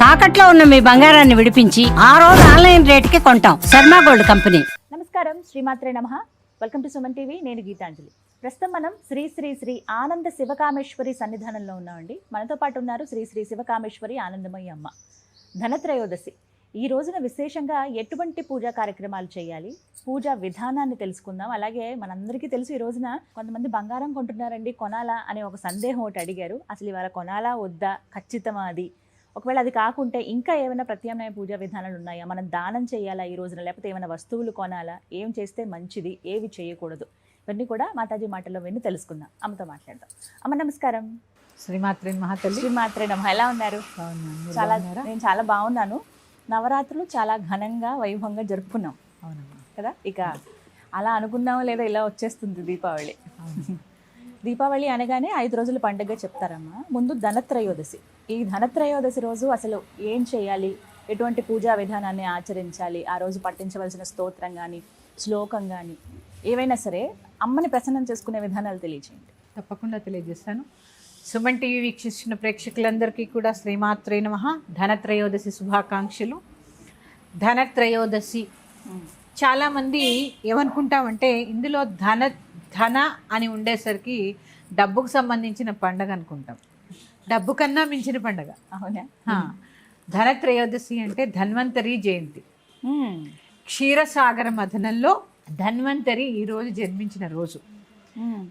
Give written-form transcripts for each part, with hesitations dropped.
తాకట్లో ఉన్న మీ బంగారాన్ని విడిపించి ఆ రోజు ఆన్లైన్ రేటుకి కొంటాం. Sharma gold company. నమస్కారం, శ్రీమాత్రే నమః. Welcome to Suman TV. నేను గీతాంజలి. ప్రస్తుతం మనం శ్రీ శ్రీ శ్రీ ఆనంద శివకామేశ్వరి సన్నిధానంలో ఉన్నామండి. మనతో పాటు ఉన్నారు శ్రీ శ్రీ శివకామేశ్వరి ఆనందమయ్య అమ్మ. ధనత్రయోదశి ఈ రోజున విశేషంగా ఎటువంటి పూజా కార్యక్రమాలు చేయాలి, పూజా విధానాన్ని తెలుసుకుందాం. అలాగే మనందరికీ తెలుసు, ఈ రోజున కొంతమంది బంగారం కొంటున్నారండి, కొనాలా అనే ఒక సందేహం ఒకటి అడిగారు. అసలు ఇవాళ కొనాలా వద్దా, ఖచ్చితమా అది? ఒకవేళ అది కాకుంటే ఇంకా ఏమైనా ప్రత్యామ్నాయ పూజా విధానాలు ఉన్నాయా? మనం దానం చేయాలా ఈ రోజున, లేకపోతే ఏమైనా వస్తువులు కొనాలా, ఏం చేస్తే మంచిది, ఏవి చేయకూడదు, ఇవన్నీ కూడా మాతాజీ మాటల్లో విని తెలుసుకుందాం. అమ్మతో మాట్లాడదాం. అమ్మ నమస్కారం. శ్రీమాత్రే మహాతల్లి. శ్రీమాత్రే నమః. ఎలా ఉన్నారు? నేను చాలా బాగున్నాను. నవరాత్రులు చాలా ఘనంగా వైభవంగా జరుపుకున్నాం. అవునమ్మా. కదా, ఇక అలా అనుకున్నామో లేదా ఇలా వచ్చేస్తుంది దీపావళి. దీపావళి అనగానే 5 రోజుల పండుగ చెప్తారమ్మా. ముందు ధనత్రయోదశి. ఈ ధనత్రయోదశి రోజు అసలు ఏం చేయాలి, ఎటువంటి పూజా విధానాన్ని ఆచరించాలి, ఆ రోజు పఠించవలసిన స్తోత్రం కానీ శ్లోకం కానీ ఏవైనా సరే అమ్మని ప్రసన్నం చేసుకునే విధానాలు తెలియజేయండి. తప్పకుండా తెలియజేస్తాను. సుమన్ టీవీ వీక్షిస్తున్న ప్రేక్షకులందరికీ కూడా శ్రీమాత్రే నమః. ధనత్రయోదశి శుభాకాంక్షలు. ధనత్రయోదశి చాలామంది ఏమనుకుంటామంటే ఇందులో ధన అని ఉండేసరికి డబ్బుకు సంబంధించిన పండగ అనుకుంటాం. డబ్బు కన్నా మించిన పండగ. అవునా? ధనత్రయోదశి అంటే ధన్వంతరి జయంతి. క్షీరసాగర మథనంలో ధన్వంతరి ఈరోజు జన్మించిన రోజు.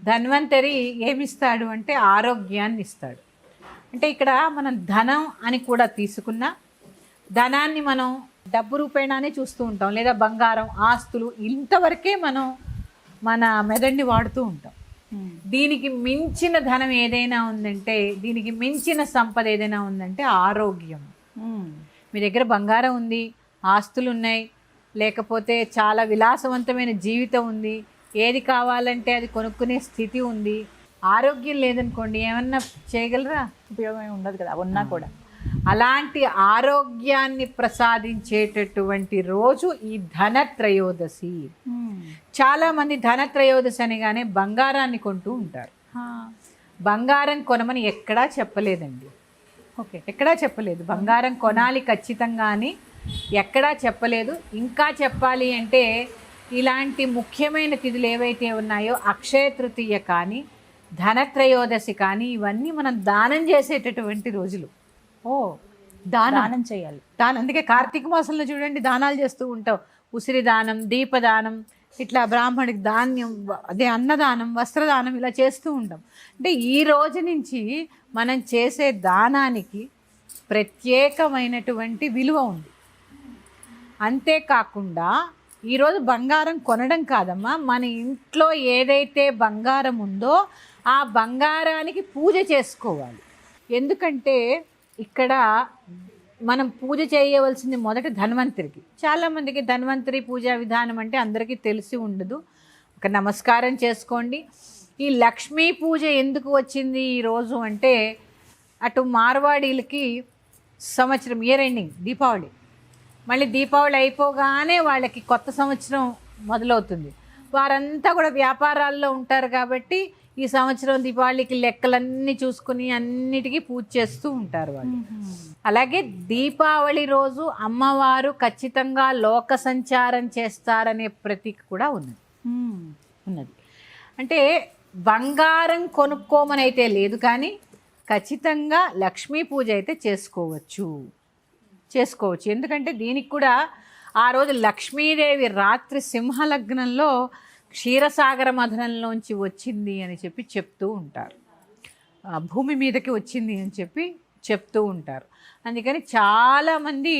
ధన్వంతరి ఏమిస్తాడు అంటే ఆరోగ్యాన్ని ఇస్తాడు. అంటే ఇక్కడ మనం ధనం అని కూడా తీసుకున్న ధనాన్ని మనం డబ్బు రూపేణానే చూస్తూ ఉంటాం, లేదా బంగారం, ఆస్తులు, ఇంతవరకే మనం మన మెదడుని వాడుతూ ఉంటాం. దీనికి మించిన ధనం ఏదైనా ఉందంటే, దీనికి మించిన సంపద ఏదైనా ఉందంటే ఆరోగ్యం. మీ దగ్గర బంగారం ఉంది, ఆస్తులు ఉన్నాయి, లేకపోతే చాలా విలాసవంతమైన జీవితం ఉంది, ఏది కావాలంటే అది కొనుక్కునే స్థితి ఉంది, ఆరోగ్యం లేదనుకోండి ఏమన్నా చేయగలరా? ఉపయోగం ఉండదు కదా, ఉన్నా కూడా. అలాంటి ఆరోగ్యాన్ని ప్రసాదించేటటువంటి రోజు ఈ ధనత్రయోదశి. చాలామంది ధనత్రయోదశి అనగానే బంగారాన్ని కొంటూ ఉంటారు. బంగారం కొనమని ఎక్కడా చెప్పలేదండి. ఓకే, ఎక్కడా చెప్పలేదు. బంగారం కొనాలి ఖచ్చితంగా అని ఎక్కడా చెప్పలేదు. ఇంకా చెప్పాలి అంటే ఇలాంటి ముఖ్యమైన తిథులు ఏవైతే ఉన్నాయో, అక్షయ తృతీయ కానీ ధనత్రయోదశి కానీ, ఇవన్నీ మనం దానం చేసేటటువంటి రోజులు. దానం చేయాలి. అందుకే కార్తీక మాసంలో చూడండి దానాలు చేస్తూ ఉంటాం. ఉసిరి దానం, దీపదానం, ఇట్లా బ్రాహ్మణికి ధాన్యం, అదే అన్నదానం, వస్త్రదానం, ఇలా చేస్తూ ఉంటాం. అంటే ఈ రోజు నుంచి మనం చేసే దానానికి ప్రత్యేకమైనటువంటి విలువ ఉంది. అంతేకాకుండా ఈరోజు బంగారం కొనడం కాదమ్మా, మన ఇంట్లో ఏదైతే బంగారం ఉందో ఆ బంగారానికి పూజ చేసుకోవాలి. ఎందుకంటే ఇక్కడ మనం పూజ చేయవలసింది మొదట ధన్వంతరికి. చాలామందికి ధన్వంతరి పూజా విధానం అంటే అందరికీ తెలిసి ఉండదు. ఒక నమస్కారం చేసుకోండి. ఈ లక్ష్మీ పూజ ఎందుకు వచ్చింది ఈరోజు అంటే, అటు మార్వాడీలకి సంవత్సరం ఇయర్ ఎండింగ్ దీపావళి, మళ్ళీ దీపావళి అయిపోగానే వాళ్ళకి కొత్త సంవత్సరం మొదలవుతుంది. వారంతా కూడా వ్యాపారాల్లో ఉంటారు కాబట్టి ఈ సంవత్సరం దీపావళికి లెక్కలన్నీ చూసుకుని అన్నిటికీ పూజ చేస్తూ ఉంటారు వాళ్ళు. అలాగే దీపావళి రోజు అమ్మవారు ఖచ్చితంగా లోక సంచారం చేస్తారనే ప్రతీక కూడా ఉన్నది. అంటే బంగారం కొనుక్కోమని అయితే లేదు, కానీ ఖచ్చితంగా లక్ష్మీ పూజ అయితే చేసుకోవచ్చు. ఎందుకంటే దీనికి కూడా ఆ రోజు లక్ష్మీదేవి రాత్రి సింహలగ్నంలో క్షీరసాగర మథనంలోంచి వచ్చింది అని చెప్పి చెప్తూ ఉంటారు. భూమి మీదకి వచ్చింది అని చెప్పి చెప్తూ ఉంటారు. అందుకని చాలామంది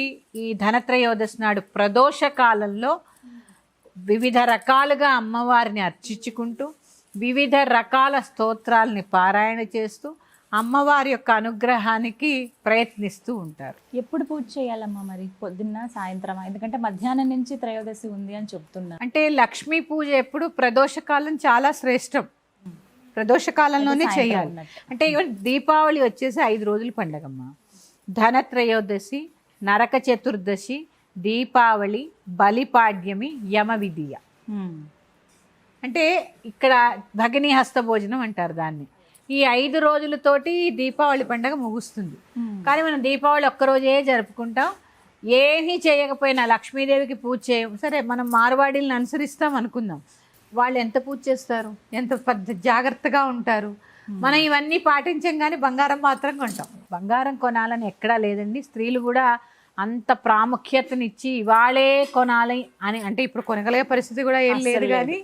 ఈ ధనత్రయోదశి నాడు ప్రదోష కాలంలో వివిధ రకాలుగా అమ్మవారిని అర్చించుకుంటూ, వివిధ రకాల స్తోత్రాలని పారాయణ చేస్తూ అమ్మవారి యొక్క అనుగ్రహానికి ప్రయత్నిస్తూ ఉంటారు. ఎప్పుడు పూజ చేయాలమ్మా మరి? పొద్దున్న, సాయంత్రం? ఎందుకంటే మధ్యాహ్నం నుంచి త్రయోదశి ఉంది అని చెప్తున్నారు. అంటే లక్ష్మీ పూజ ఎప్పుడు ప్రదోషకాలం చాలా శ్రేష్టం. ప్రదోషకాలంలోనే చేయాలి. అంటే దీపావళి వచ్చేసి 5 రోజుల పండగమ్మ. ధనత్రయోదశి, నరక చతుర్దశి, దీపావళి, బలిపాడ్యమి, యమ విధియ. అంటే ఇక్కడ భగిని హస్త భోజనం అంటారు దాన్ని. ఈ 5 రోజులతోటి దీపావళి పండుగ ముగుస్తుంది. కానీ మనం దీపావళి ఒక్కరోజే జరుపుకుంటాం. ఏమీ చేయకపోయినా లక్ష్మీదేవికి పూజ చేయం. సరే, మనం మార్వాడీలను అనుసరిస్తాం అనుకుందాం. వాళ్ళు ఎంత పూజ చేస్తారు, ఎంత జాగ్రత్తగా ఉంటారు. మనం ఇవన్నీ పాటించం, కానీ బంగారం మాత్రం కొంటాం. బంగారం కొనాలని ఎక్కడా లేదండి. స్త్రీలు కూడా అంత ప్రాముఖ్యతనిచ్చి ఇవాళే కొనాలి అని అంటే ఇప్పుడు కొనగలిగే పరిస్థితి కూడా ఏం లేదు. కానీ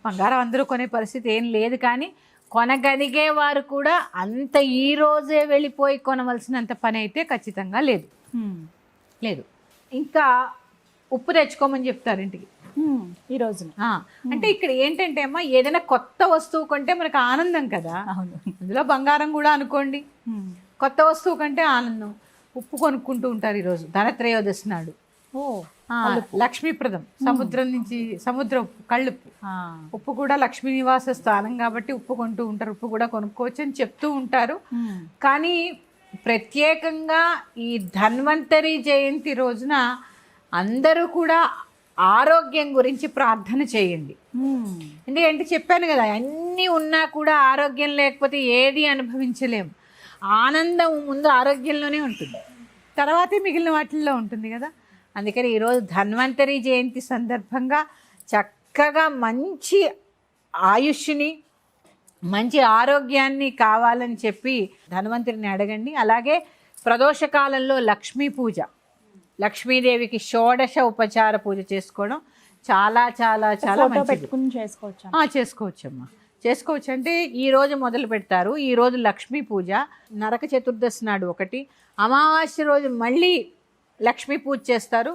బంగారం అందరూ కొనే పరిస్థితి ఏం లేదు. కానీ కొనగలిగే వారు కూడా అంత ఈ రోజే వెళ్ళిపోయి కొనవలసినంత పని అయితే ఖచ్చితంగా లేదు. లేదు. ఇంకా ఉప్పు తెచ్చుకోమని చెప్తారు ఇంటికి ఈ రోజు. అంటే ఇక్కడ ఏంటంటే అమ్మా, ఏదైనా కొత్త వస్తువు కొంటే మనకు ఆనందం కదా. అవును, అందులో బంగారం కూడా అనుకోండి. కొత్త వస్తువు కంటే ఆనందం. ఉప్పు కొనుక్కుంటూ ఉంటారు ఈరోజు ధనత్రయోదశి నాడు. లక్ష్మీప్రదం, సముద్రం నుంచి సముద్ర ఉప్పు, కళ్ళుప్పు. ఉప్పు కూడా లక్ష్మీ నివాస స్థానం కాబట్టి ఉప్పు కొంటూ ఉంటారు. ఉప్పు కూడా కొనుక్కోవచ్చు అని చెప్తూ ఉంటారు. కానీ ప్రత్యేకంగా ఈ ధన్వంతరి జయంతి రోజున అందరూ కూడా ఆరోగ్యం గురించి ప్రార్థన చేయండి. ఎందుకంటే చెప్పాను కదా, అన్నీ ఉన్నా కూడా ఆరోగ్యం లేకపోతే ఏది అనుభవించలేము. ఆనందం ముందు ఆరోగ్యంలోనే ఉంటుంది, తర్వాతే మిగిలిన వాటిల్లో ఉంటుంది కదా. అందుకని ఈరోజు ధన్వంతరి జయంతి సందర్భంగా చక్కగా మంచి ఆయుష్ని, మంచి ఆరోగ్యాన్ని కావాలని చెప్పి ధన్వంతరిని అడగండి. అలాగే ప్రదోషకాలంలో లక్ష్మీ పూజ, లక్ష్మీదేవికి షోడశ ఉపచార పూజ చేసుకోవడం చాలా చాలా చాలా పెట్టుకుని చేసుకోవచ్చమ్మా. చేసుకోవచ్చు. అంటే ఈరోజు మొదలు పెడతారు. ఈరోజు లక్ష్మీ పూజ, నరక చతుర్దశి నాడు ఒకటి, అమావాస్య రోజు మళ్ళీ లక్ష్మీ పూజ చేస్తారు.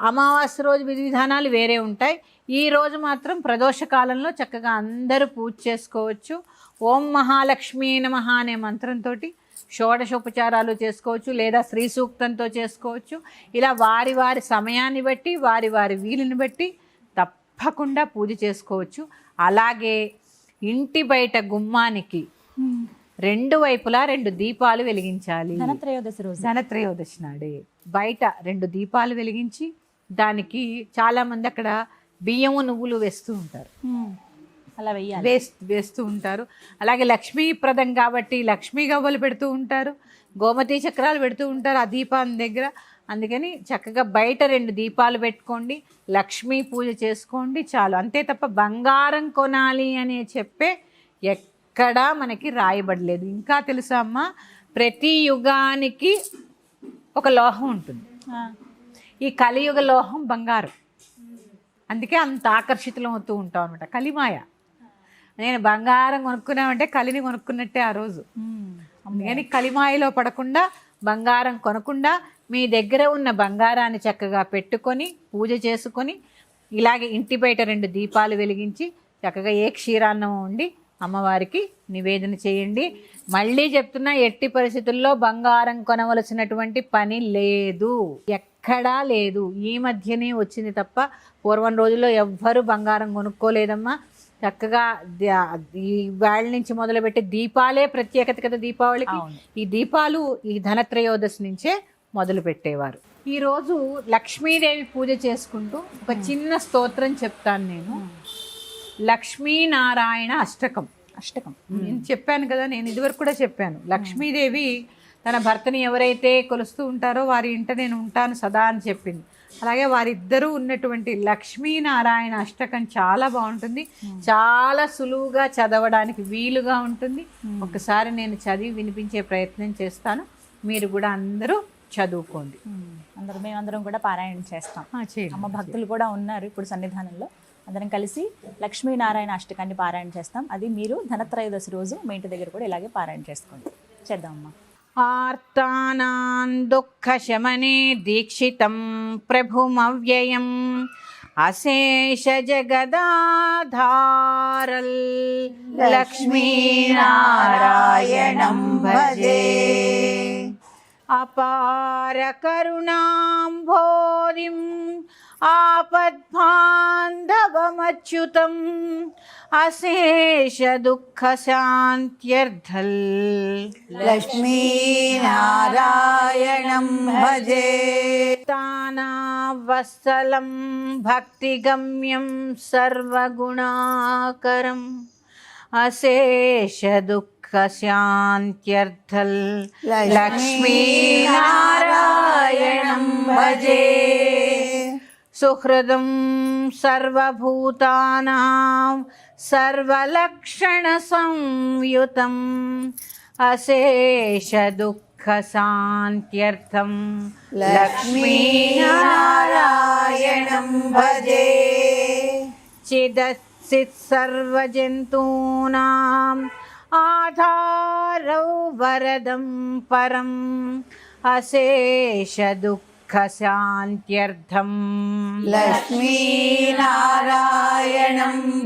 అమావాస్య రోజు విధి విధానాలు వేరే ఉంటాయి. ఈ రోజు మాత్రం ప్రదోష కాలంలో చక్కగా అందరూ పూజ చేసుకోవచ్చు. ఓం మహాలక్ష్మీ నమః అనే మంత్రంతో షోడశోపచారాలు చేసుకోవచ్చు, లేదా శ్రీ సూక్తంతో చేసుకోవచ్చు. ఇలా వారి వారి సమయాన్ని బట్టి, వారి వారి వీలుని బట్టి తప్పకుండా పూజ చేసుకోవచ్చు. అలాగే ఇంటి బయట గుమ్మానికి 2 వైపులా 2 దీపాలు వెలిగించాలి. ధనత్రయోదశి నాడే బయట 2 దీపాలు వెలిగించి దానికి చాలామంది అక్కడ బియ్యము నువ్వులు వేస్తూ ఉంటారు. అలా వేస్తూ ఉంటారు. అలాగే లక్ష్మీప్రదం కాబట్టి లక్ష్మీ గవ్వలు పెడుతూ ఉంటారు, గోమతి చక్రాలు పెడుతూ ఉంటారు ఆ దీపాన్ని దగ్గర. అందుకని చక్కగా బయట 2 దీపాలు పెట్టుకోండి, లక్ష్మీ పూజ చేసుకోండి చాలు. అంతే తప్ప బంగారం కొనాలి అని చెప్పే ఎక్కడా మనకి రాయబడలేదు. ఇంకా తెలుసా అమ్మా, ప్రతి యుగానికి ఒక లోహం ఉంటుంది. ఈ కలియుగ లోహం బంగారం. అందుకే అంత ఆకర్షితులం అవుతూ ఉంటాం అనమాట. కలిమాయ. నేను బంగారం కొనుక్కున్నామంటే కలిని కొనుక్కున్నట్టే ఆ రోజు. అందుకని కలిమాయలో పడకుండా, బంగారం కొనకుండా మీ దగ్గర ఉన్న బంగారాన్ని చక్కగా పెట్టుకొని పూజ చేసుకొని, ఇలాగే ఇంటి బయట 2 దీపాలు వెలిగించి చక్కగా ఏ క్షీరాన్నం వండి అమ్మవారికి నివేదన చేయండి. మళ్ళీ చెప్తున్నా, ఎట్టి పరిస్థితుల్లో బంగారం కొనవలసినటువంటి పని లేదు, ఎక్కడా లేదు. ఈ మధ్యనే వచ్చింది తప్ప పూర్వం రోజుల్లో ఎవ్వరూ బంగారం కొనుక్కోలేదమ్మా. చక్కగా ఈ వేళ నుంచి మొదలుపెట్టి దీపాలే ప్రత్యేకత కదా దీపావళికి. ఈ దీపాలు ఈ ధనత్రయోదశి నుంచే మొదలు పెట్టేవారు. ఈరోజు లక్ష్మీదేవి పూజ చేసుకుంటూ ఒక చిన్న స్తోత్రం చెప్తాను నేను. లక్ష్మీనారాయణ అష్టకం. నేను చెప్పాను కదా, నేను ఇదివరకు కూడా చెప్పాను. లక్ష్మీదేవి తన భర్తని ఎవరైతే కొలుస్తూ ఉంటారో వారి ఇంట నేను ఉంటాను సదా అని చెప్పింది. అలాగే వారిద్దరూ ఉన్నటువంటి లక్ష్మీనారాయణ అష్టకం చాలా బాగుంటుంది, చాలా సులువుగా చదవడానికి వీలుగా ఉంటుంది. ఒకసారి నేను చదివి వినిపించే ప్రయత్నం చేస్తాను, మీరు కూడా అందరూ చదువుకోండి. మేమందరం కూడా పారాయణ చేస్తాం. అమ్మ భక్తులు కూడా ఉన్నారు ఇప్పుడు సన్నిధానంలో. అందరం కలిసి లక్ష్మీనారాయణ అష్టకాన్ని పారాయణ చేస్తాం. అది మీరు ధనత్రయోదశి రోజు మీ ఇంటి దగ్గర కూడా ఇలాగే పారాయణ చేసుకోండి. చేద్దామమ్మా. ఆర్తానాం దుఃఖశమనే దీక్షితం ప్రభుమవ్యయం అశేష జగదాధారల్ లక్ష్మీనారాయణం భజే. అపార కరుణాంభోధిం ఆపద్బాంధవమచ్యుతం అశేష దుఃఖ శాంత్యర్థల్ లక్ష్మీనారాయణం భజే. తానావత్సలం భక్తిగమ్యం సర్వగుణాకరం అశేష దుఃఖ శాంత్యర్థల్ లక్ష్మీనారాయణం భజే సుహృదం సర్వభూతానాం సర్వలక్షణ సంయుతం అశేష దుఃఖ శాంత్యర్థం లక్ష్మీనారాయణం భజే చిదచ్చిత్ సర్వజంతూనాం ఆధారౌ వరదం పరం అశేష దుఃఖ శాంత్యర్థం లక్ష్మీనారాయణం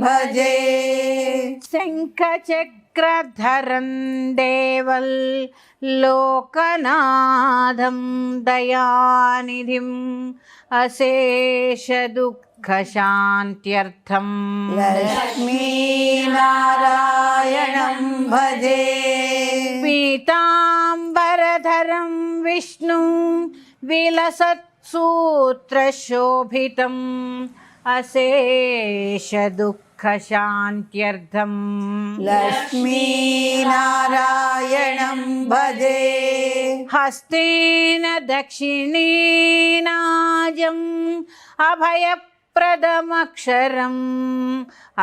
భజే శంఖచక్రధరం దేవల్ లోకనాథం దయానిధిం అశేష దుఃఖ శాంత్యర్థం లక్ష్మీనారాయణం భజే పీతాంబరధరం విష్ణు విలసత్సూత్రశోభితం అశేష దుఃఖ శాంత్యర్థం లక్ష్మీనారాయణం భజే హస్తేన దక్షిణేనాజం అభయప్రదమక్షరం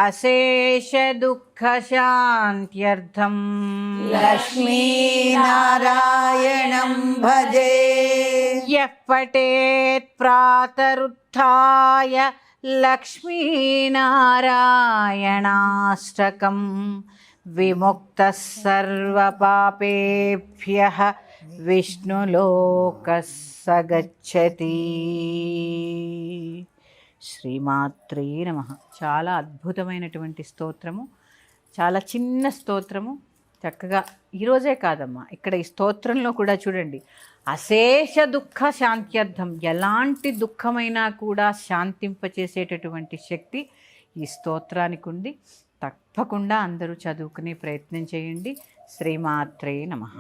అశేష దుఃఖ శాంత్యర్థం లక్ష్మీనారాయణం భజే యః పఠేత్ ప్రాతరుత్థాయ లక్ష్మీనారాయణాష్టకం విముక్తః సర్వపాపేభ్యః విష్ణులోకः స గచ్చతి. శ్రీమాత్రే నమః. చాలా అద్భుతమైనటువంటి స్తోత్రము, చాలా చిన్న స్తోత్రము. చక్కగా ఈరోజే కాదమ్మా, ఇక్కడ ఈ స్తోత్రంలో కూడా చూడండి, అశేష దుఃఖ శాంత్యర్థం, ఎలాంటి దుఃఖమైనా కూడా శాంతింపచేసేటటువంటి శక్తి ఈ స్తోత్రానికి ఉంది. తప్పకుండా అందరూ చదువుకునే ప్రయత్నం చేయండి. శ్రీమాత్రే నమః.